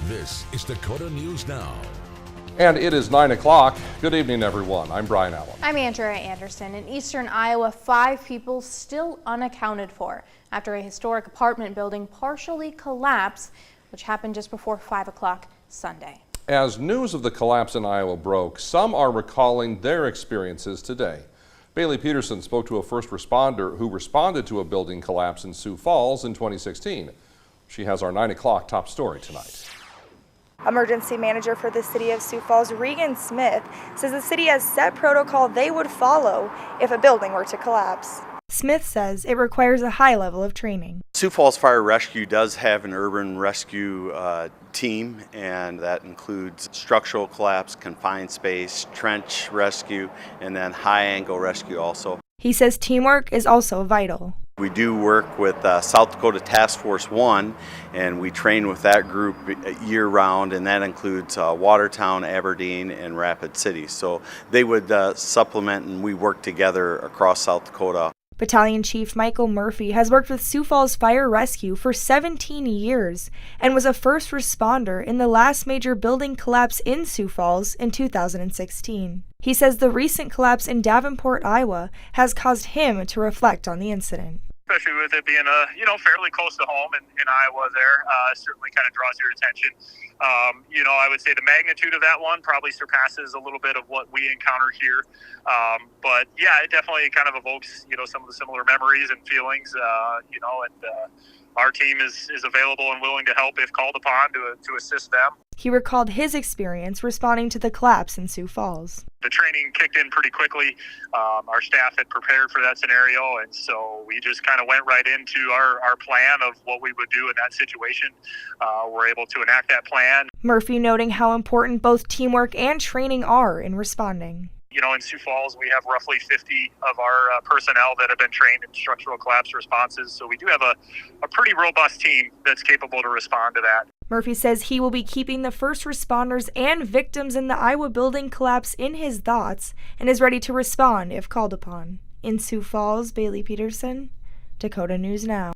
This is Dakota News Now. And it is 9 o'clock. Good evening, everyone. I'm Brian Allen. I'm Andrea Anderson. In eastern Iowa, 5 people still unaccounted for after a historic apartment building partially collapsed, which happened just before 5 o'clock Sunday. As news of the collapse in Iowa broke, some are recalling their experiences today. Bailey Peterson spoke to a first responder who responded to a building collapse in Sioux Falls in 2016. She has our 9 o'clock top story tonight. Emergency manager for the city of Sioux Falls, Regan Smith, says the city has set protocol they would follow if a building were to collapse. Smith says it requires a high level of training. Sioux Falls Fire Rescue does have an urban rescue team, and that includes structural collapse, confined space, trench rescue, and then high angle rescue also. He says teamwork is also vital. We do work with South Dakota Task Force 1, and we train with that group year-round, and that includes Watertown, Aberdeen, and Rapid City. So they would supplement, and we work together across South Dakota. Battalion Chief Michael Murphy has worked with Sioux Falls Fire Rescue for 17 years and was a first responder in the last major building collapse in Sioux Falls in 2016. He says the recent collapse in Davenport, Iowa, has caused him to reflect on the incident. Especially with it being fairly close to home in Iowa there, certainly kind of draws your attention. I would say the magnitude of that one probably surpasses a little bit of what we encounter here. But yeah, it definitely kind of evokes, some of the similar memories and feelings, our team is available and willing to help if called upon to assist them. He recalled his experience responding to the collapse in Sioux Falls. The training kicked in pretty quickly. Our staff had prepared for that scenario, and so we just kind of went right into our plan of what we would do in that situation. We're able to enact that plan. Murphy noting how important both teamwork and training are in responding. In Sioux Falls, we have roughly 50 of our personnel that have been trained in structural collapse responses, so we do have a pretty robust team that's capable to respond to that. Murphy says he will be keeping the first responders and victims in the Iowa building collapse in his thoughts and is ready to respond if called upon. In Sioux Falls, Bailey Peterson, Dakota News Now.